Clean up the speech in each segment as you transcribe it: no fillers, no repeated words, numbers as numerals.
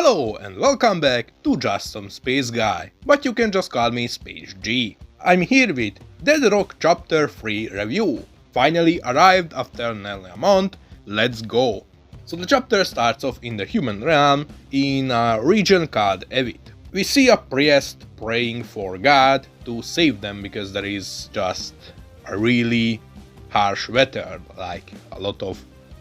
Hello and welcome back to Just Some Space Guy, but you can just call me Space G. I'm here with eadrock Chapter 3 review. Finally arrived after nearly a month, let's go. So the chapter starts off in the human realm, in a region called Evit. We see a priest praying for God to save them because there is just a really harsh weather, like a lot of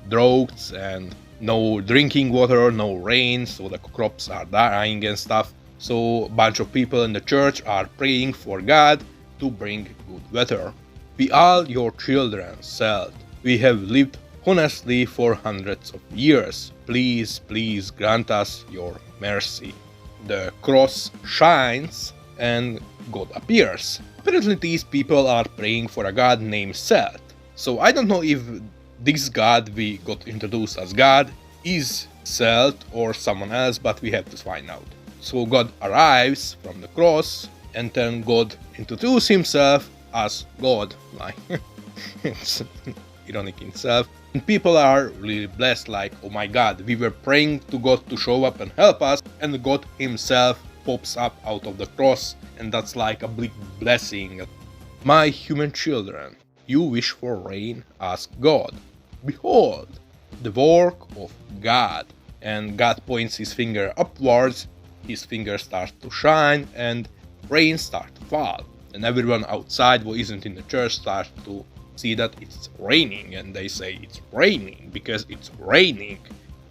droughts and no drinking water, no rain, so the crops are dying and stuff. So a bunch of people in the church are praying for God to bring good weather. We all your children said, we have lived honestly for hundreds of years. Please, please grant us your mercy. The cross shines and God appears. Apparently these people are praying for a god named Seth. So I don't know if this god we got introduced as God is Seth or someone else, but we have to find out. So God arrives from the cross and then God introduces himself as God, like it's ironic in itself. And people are really blessed, like, oh my god, we were praying to God to show up and help us, and God himself pops up out of the cross, and that's like a big blessing. My human children, you wish for rain, ask God. Behold, the work of God. And God points his finger upwards, his finger starts to shine, and rain starts to fall. And everyone outside who isn't in the church starts to see that it's raining, and they say it's raining because it's raining.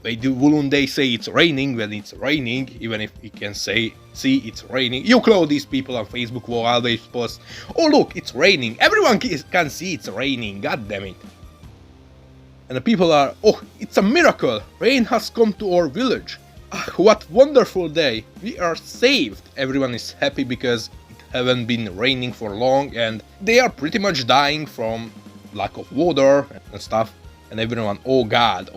Wouldn't they say it's raining when it's raining, even if you can say, see, it's raining? You know these people on Facebook who always post, oh look, it's raining, everyone can see it's raining, god damn it. And the people are, oh, it's a miracle, rain has come to our village. Ah, what wonderful day, we are saved. Everyone is happy because it haven't been raining for long, and they are pretty much dying from lack of water and stuff. And everyone, oh god,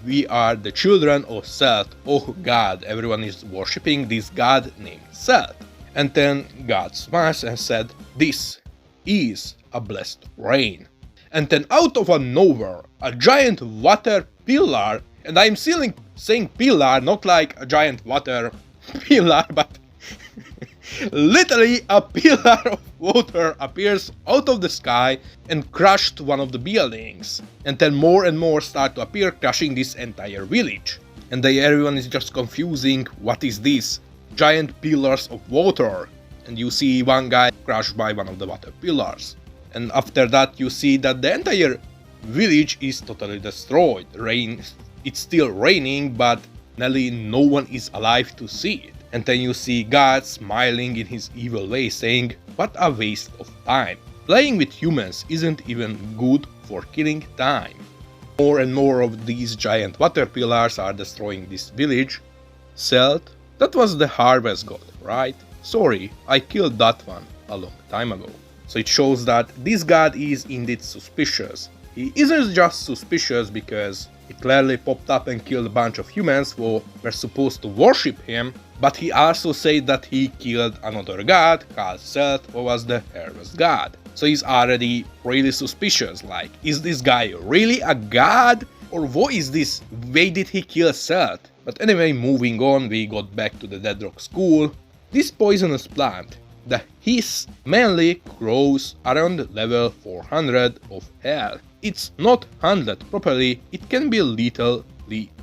we are the children of Seth, oh god, everyone is worshipping this god named Seth. And then God smiles and said, this is a blessed rain. And then out of nowhere, a giant water pillar, and I'm saying pillar, not like a giant water pillar, but literally a pillar of water appears out of the sky and crushed one of the buildings. And then more and more start to appear, crushing this entire village. And everyone is just confusing, what is this? Giant pillars of water. And you see one guy crushed by one of the water pillars. And after that you see that the entire village is totally destroyed. It's still raining, but nearly no one is alive to see it. And then you see God smiling in his evil way, saying, what a waste of time. Playing with humans isn't even good for killing time. More and more of these giant water pillars are destroying this village. Seth, that was the harvest god, right? Sorry, I killed that one a long time ago. So it shows that this god is indeed suspicious. He isn't just suspicious because he clearly popped up and killed a bunch of humans who were supposed to worship him, but he also said that he killed another god called Seth, who was the harvest god. So he's already really suspicious, like, is this guy really a god? Or what is this? Why did he kill Seth? But anyway, moving on, we got back to the eadrock school. This poisonous plant, the hiss, mainly grows around level 400 of hell. It's not handled properly, it can be lethally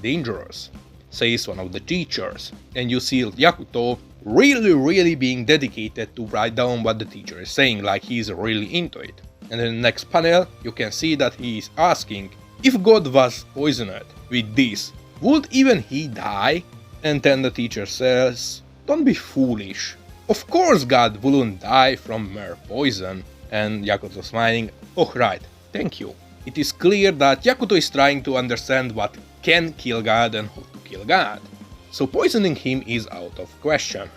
dangerous, says one of the teachers. And you see Yakuto really being dedicated to write down what the teacher is saying, like he's really into it. And in the next panel you can see that he is asking, if God was poisoned with this, would even he die? And then the teacher says, don't be foolish. Of course God wouldn't die from mere poison. And Yakuto smiling, oh right, thank you. It is clear that Yakuto is trying to understand what can kill God and how to kill God. So poisoning him is out of question.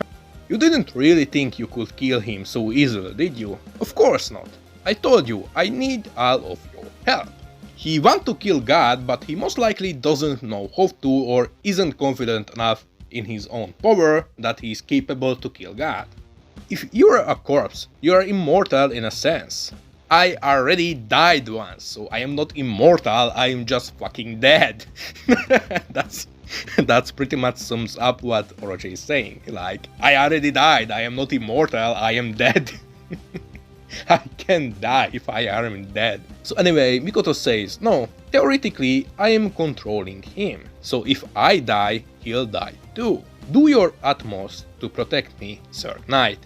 You didn't really think you could kill him so easily, did you? Of course not. I told you, I need all of your help. He wants to kill God, but he most likely doesn't know how to or isn't confident enough in his own power that he is capable to kill God. If you're a corpse, you are immortal in a sense. I already died once, so I am not immortal, I am just fucking dead. That's That's pretty much sums up what Orochi is saying. Like, I already died, I am not immortal, I am dead. I can die if I am dead. So anyway, Mikoto says, no, theoretically I am controlling him. So if I die, he'll die too. Do your utmost to protect me, Sir Knight.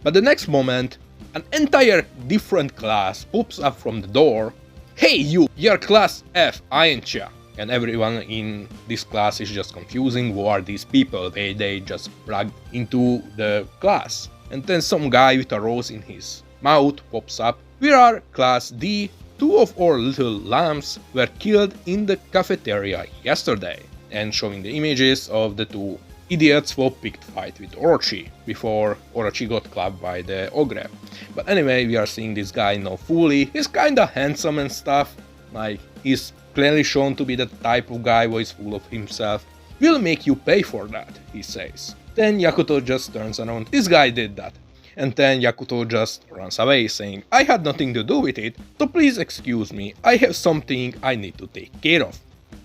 But the next moment, an entire different class pops up from the door. Hey you, you're class F, aren't ya? And everyone in this class is just confusing. Who are these people? They just plugged into the class. And then some guy with a rose in his mouth pops up. We are class D. 2 of our little lambs were killed in the cafeteria yesterday. And showing the images of the 2 idiots who picked fight with Orochi before Orochi got clubbed by the ogre. But anyway, we are seeing this guy now fully. He's kinda handsome and stuff. Like, he's clearly shown to be the type of guy who is full of himself. We'll make you pay for that, he says. Then Yakuto just turns around. This guy did that. And then Yakuto just runs away saying, I had nothing to do with it, so please excuse me, I have something I need to take care of.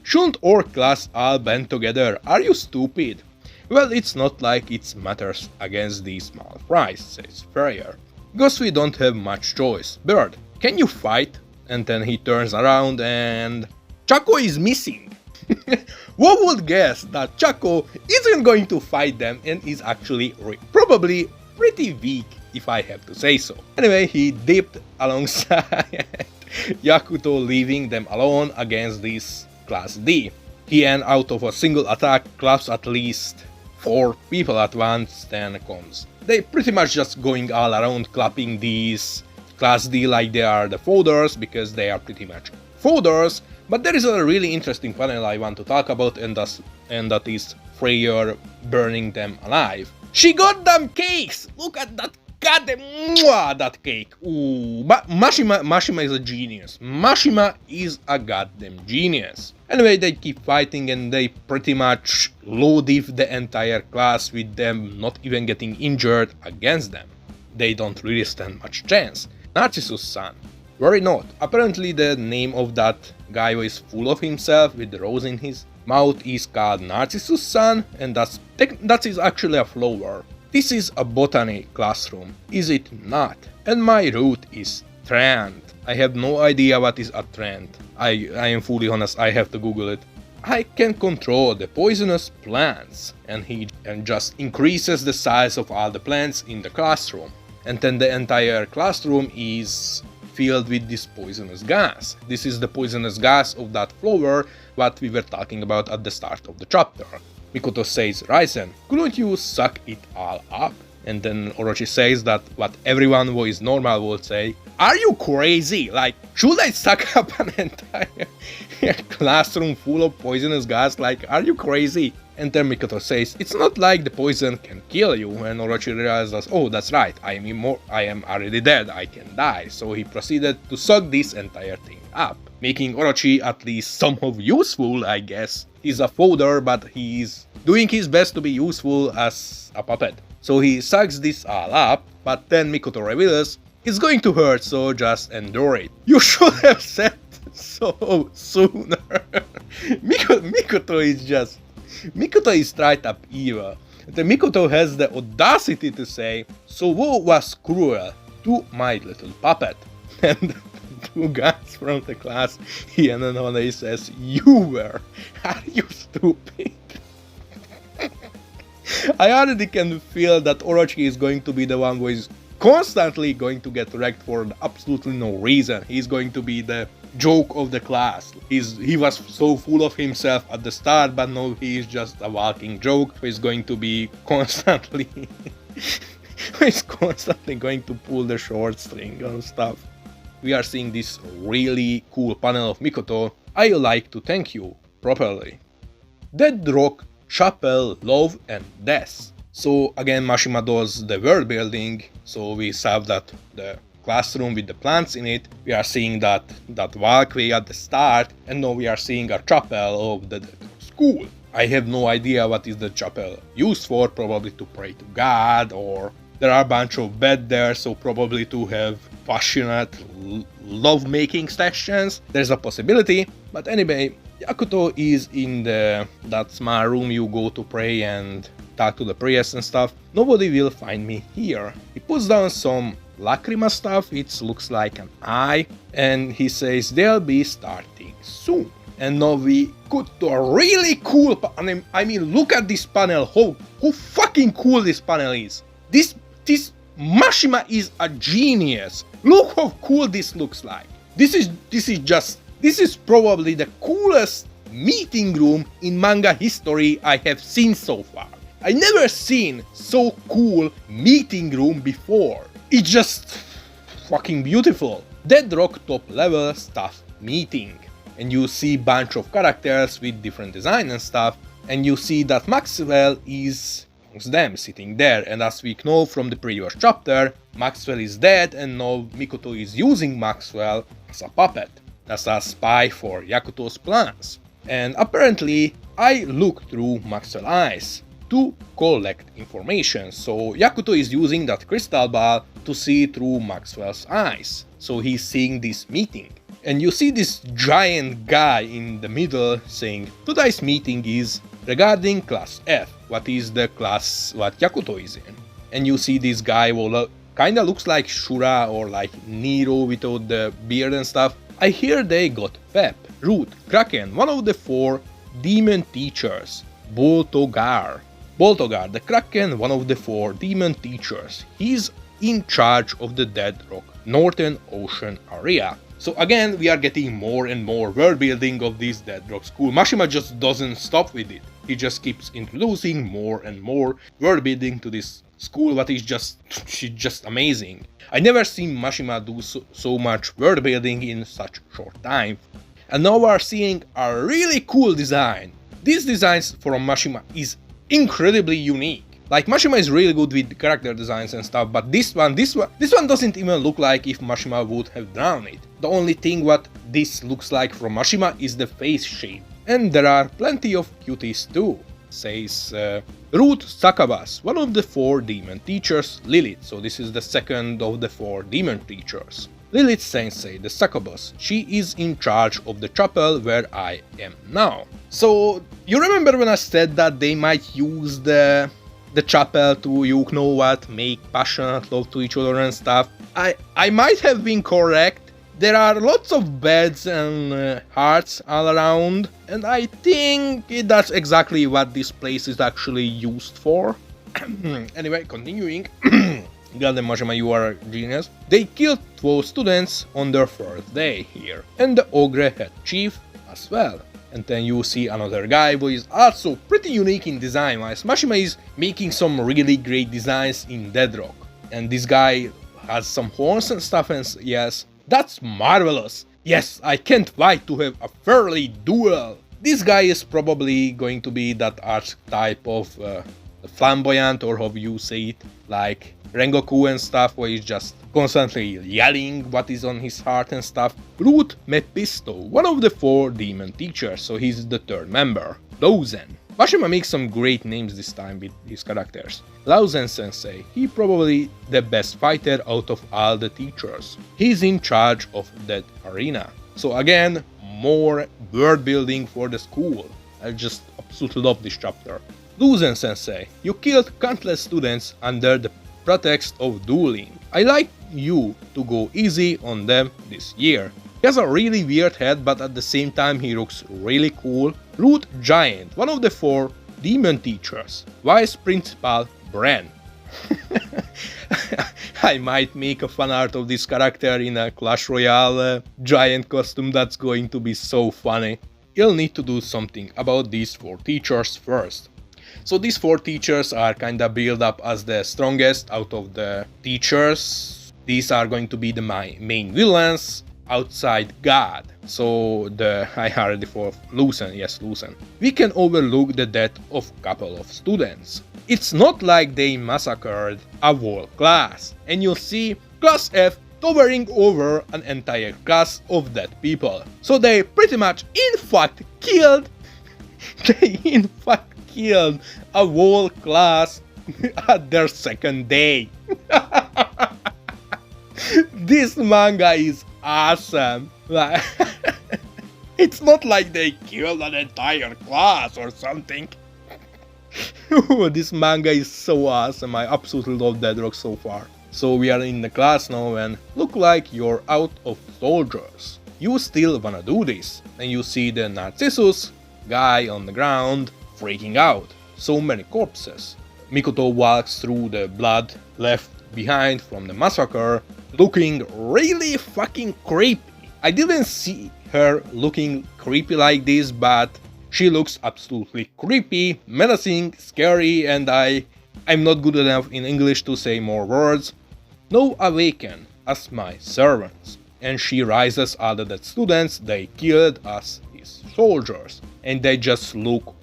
Shouldn't our class all band together? Are you stupid? Well, it's not like it matters against these small fries, says Ferrier. Because we don't have much choice. Bird, can you fight? And then he turns around and Chaco is missing. Who would guess that Chaco isn't going to fight them and is actually probably pretty weak, if I have to say so. Anyway, he dipped alongside Yakuto, leaving them alone against this class D. He and out of a single attack claps at least 4 people at once, then comes. They pretty much just going all around clapping these class D like they are the folders, because they are pretty much folders. But there is a really interesting panel I want to talk about, and that is Freya burning them alive. She got them cakes! Look at that goddamn that cake! Ooh, Mashima is a genius. Mashima is a goddamn genius. Anyway, they keep fighting and they pretty much low-diff the entire class with them not even getting injured against them. They don't really stand much chance. Narcissus-san. Worry not. Apparently the name of that guy who is full of himself with the rose in his mouth is called Narcissus-san, and that is actually a flower. This is a botany classroom, is it not? And my route is trend. I have no idea what is a trend. I am fully honest, I have to Google it. I can control the poisonous plants, and he just increases the size of all the plants in the classroom. And then the entire classroom is filled with this poisonous gas. This is the poisonous gas of that flower what we were talking about at the start of the chapter. Mikoto says, Ryzen, couldn't you suck it all up? And then Orochi says that what everyone who is normal would say, are you crazy? Like, should I suck up an entire classroom full of poisonous gas? Like, are you crazy? And then Mikoto says, it's not like the poison can kill you, and Orochi realizes, oh, that's right, I am already dead, I can die. So he proceeded to suck this entire thing up, making Orochi at least somehow useful, I guess. He's a fodder, but he's doing his best to be useful as a puppet. So he sucks this all up, but then Mikoto reveals, it's going to hurt, so just endure it. You should have said so sooner. Mikoto is straight up evil. The Mikoto has the audacity to say, so who was cruel to my little puppet? And two guys from the class, he and another says, you were. Are you stupid? I already can feel that Orochi is going to be the one who is constantly going to get wrecked for absolutely no reason. He's going to be the joke of the class. He was so full of himself at the start, but now he is just a walking joke. He's going to be constantly he's constantly going to pull the short string and stuff. We are seeing this really cool panel of Mikoto. I like to thank you properly. Dead Rock, Chapel, Love and Death. So again, Mashima does the world building. So we have that the classroom with the plants in it. We are seeing that walkway at the start, and now we are seeing a chapel of the school. I have no idea what is the chapel used for. Probably to pray to God, or there are a bunch of beds there, so probably to have passionate love-making sessions. There's a possibility, but anyway, Yakuto is in that small room you go to pray and talk to the priest and stuff. Nobody will find me here. He puts down some lacrima stuff, it looks like an eye, and he says they'll be starting soon. And now we got to a really cool I mean, look at this panel, how fucking cool this panel is. This Mashima is a genius. Look how cool this looks like. This is probably the coolest meeting room in manga history I have seen so far. I never seen so cool meeting room before. It's just fucking beautiful. Eadrock top level stuff meeting. And you see bunch of characters with different design and stuff, and you see that Maxwell is amongst them sitting there, and as we know from the previous chapter, Maxwell is dead and now Mikoto is using Maxwell as a puppet, as a spy for Yakuto's plans. And apparently I looked through Maxwell's eyes to collect information, so Yakuto is using that crystal ball to see through Maxwell's eyes, so he's seeing this meeting. And you see this giant guy in the middle saying, today's meeting is regarding class F, what is the class what Yakuto is in. And you see this guy who kinda looks like Shura or like Nero without the beard and stuff. I hear they got Pep, Root, Kraken, one of the 4 demon teachers, Boltogar, the Kraken, one of the 4 demon teachers. He's in charge of the Eadrock Northern Ocean area. So again, we are getting more and more world building of this Eadrock school. Mashima just doesn't stop with it. He just keeps introducing more and more world building to this school, but she's just amazing. I never seen Mashima do so much world building in such short time. And now we are seeing a really cool design. These designs from Mashima is incredibly unique. Like, Mashima is really good with character designs and stuff, but this one doesn't even look like if Mashima would have drawn it. The only thing what this looks like from Mashima is the face shape. And there are plenty of cuties too, says Ruth Sakabas, one of the 4 demon teachers, Lilith, so this is the second of the 4 demon teachers. Lilith Sensei, the Sakabas, she is in charge of the chapel where I am now. So, you remember when I said that they might use the chapel to, you know what, make passionate love to each other and stuff? I might have been correct. There are lots of beds and hearts all around, and I think that's exactly what this place is actually used for. Anyway, continuing. Goddamn Mashima, you are a genius. They killed 12 students on their first day here, and the ogre head chief as well. And then you see another guy who is also pretty unique in design wise. Mashima is making some really great designs in Eadrock. And this guy has some horns and stuff, and yes, that's marvelous. Yes, I can't wait to have a fairly duel. This guy is probably going to be that archetype of flamboyant, or how you say it, like Rengoku and stuff, where he's just constantly yelling what is on his heart and stuff. Root Mephisto, one of the 4 demon teachers, so he's the 3rd member. Lauzen. Mashima makes some great names this time with his characters. Lauzen Sensei, he probably the best fighter out of all the teachers. He's in charge of that arena. So again, more world building for the school. I just absolutely love this chapter. Lauzen Sensei, you killed countless students under the pretext of dueling. I like you to go easy on them this year. He has a really weird head, but at the same time he looks really cool. Root Giant, one of the 4 demon teachers. Vice Principal Bren. I might make a fan art of this character in a Clash Royale giant costume. That's going to be so funny. You'll need to do something about these 4 teachers first. So these 4 teachers are kinda built up as the strongest out of the teachers. These are going to be the main villains outside God. So I already for Lucen, yes, Lucen. We can overlook the death of couple of students. It's not like they massacred a whole class. And you'll see class F towering over an entire class of dead people. So they pretty much in fact killed a whole class at their second day. This manga is awesome. It's not like they killed an entire class or something. This manga is so awesome, I absolutely love eadrock so far. So we are in the class now and look like you're out of soldiers. You still wanna do this. And you see the Narcissus guy on the ground freaking out. So many corpses. Mikoto walks through the blood left behind from the massacre, looking really fucking creepy. I didn't see her looking creepy like this, but she looks absolutely creepy, menacing, scary, and I'm not good enough in English to say more words. Now awaken as my servants. And she rises all the dead students they killed as his soldiers. And they just look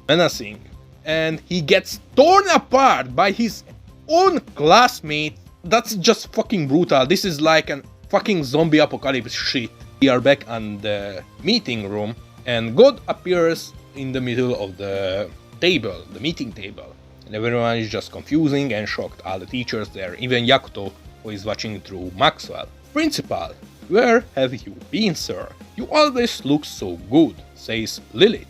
menacing. And he gets torn apart by his own classmate. That's just fucking brutal. This is like an fucking zombie apocalypse shit. We are back in the meeting room. And God appears in the middle of the table, the meeting table. And everyone is just confusing and shocked, all the teachers there, even Yakuto, who is watching through Maxwell. Principal, where have you been, sir? You always look so good, says Lilith.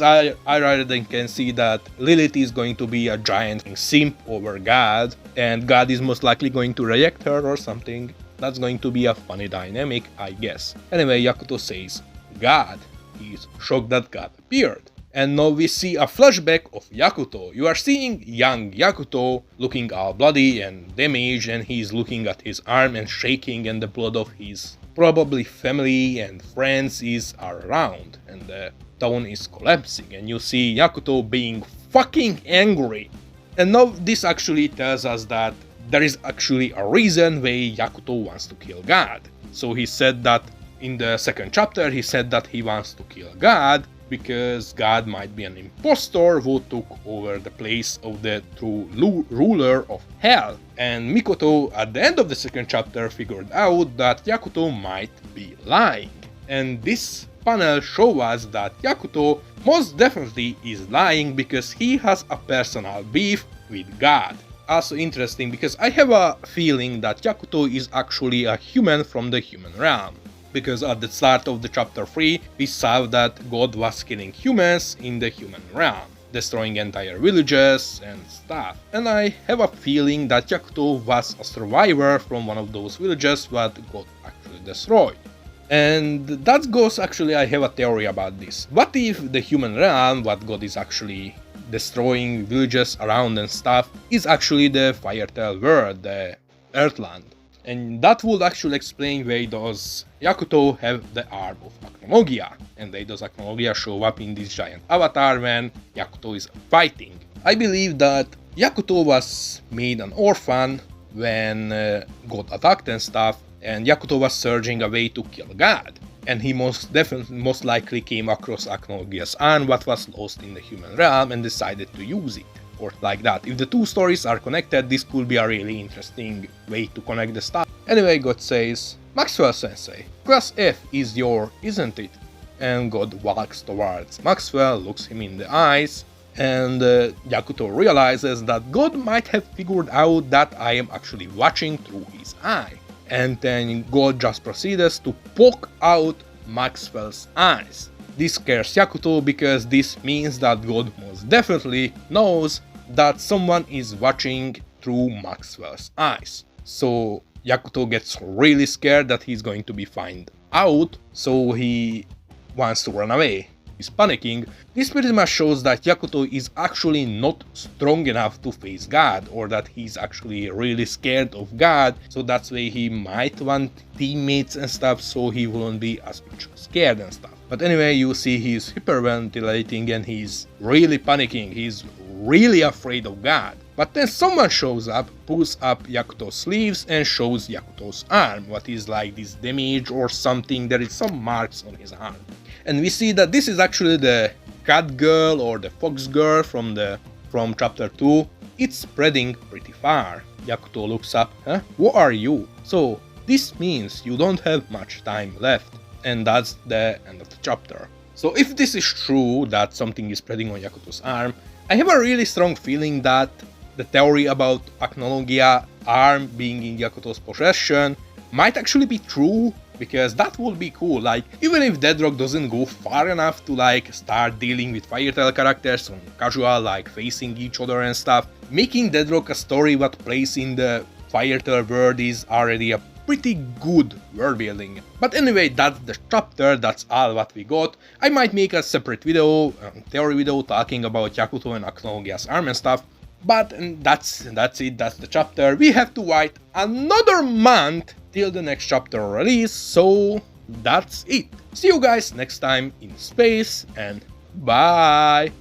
I rather can see that Lilith is going to be a giant simp over God, and God is most likely going to reject her or something. That's going to be a funny dynamic, I guess. Anyway, Yakuto says, God. He's shocked that God appeared. And now we see a flashback of Yakuto. You are seeing young Yakuto looking all bloody and damaged, and he's looking at his arm and shaking, and the blood of his probably family and friends are around, and the town is collapsing, and you see Yakuto being fucking angry. And now this actually tells us that there is actually a reason why Yakuto wants to kill God. So he said that in the second chapter, he said that he wants to kill God because God might be an impostor who took over the place of the true ruler of hell. And Mikoto, at the end of the second chapter, figured out that Yakuto might be lying. And this panel shows us that Yakuto most definitely is lying because he has a personal beef with God. Also interesting because I have a feeling that Yakuto is actually a human from the human realm. Because at the start of the chapter 3, we saw that God was killing humans in the human realm, destroying entire villages and stuff. And I have a feeling that Yakuto was a survivor from one of those villages that God actually destroyed. And that goes actually, I have a theory about this. What if the human realm, what God is actually destroying villages around and stuff, is actually the Firetail world, the Earthland? And that would actually explain why does Yakuto have the arm of Acronogia, and why does Acronogia show up in this giant avatar when Yakuto is fighting. I believe that Yakuto was made an orphan when God attacked and stuff, and Yakuto was searching a way to kill God. And he most likely came across Acronogia's arm, what was lost in the human realm, and decided to use it. Or like that. If the two stories are connected, this could be a really interesting way to connect the stuff. Anyway, God says, Maxwell sensei, class F is your, isn't it? And God walks towards Maxwell, looks him in the eyes, and Yakuto realizes that God might have figured out that I am actually watching through his eye. And then God just proceeds to poke out Maxwell's eyes. This scares Yakuto because this means that God most definitely knows that someone is watching through Maxwell's eyes. So Yakuto gets really scared that he's going to be found out, so he wants to run away. He's panicking. This pretty much shows that Yakuto is actually not strong enough to face God, or that he's actually really scared of God, so that's why he might want teammates and stuff, so he won't be as much scared and stuff. But anyway, you see he's hyperventilating and he's really panicking, he's really afraid of God. But then someone shows up, pulls up Yakuto's sleeves and shows Yakuto's arm, what is like this damage or something, there is some marks on his arm. And we see that this is actually the cat girl or the fox girl from chapter 2. It's spreading pretty far. Yakuto looks up, huh? Who are you? So this means you don't have much time left. And that's the end of the chapter. So if this is true, that something is spreading on Yakuto's arm, I have a really strong feeling that the theory about Acronogia arm being in Yakuto's possession might actually be true, because that would be cool. Like, even if Deadrock doesn't go far enough to like start dealing with Firetail characters on casual, like facing each other and stuff, making Deadrock a story what plays in the Firetail world is already a pretty good world building. But anyway, that's the chapter, that's all what we got. I might make a separate video, theory video, talking about Yakuto and Aknologia's arm and stuff. But that's it, that's the chapter. We have to wait another month till the next chapter release, so that's it. See you guys next time in space, and bye!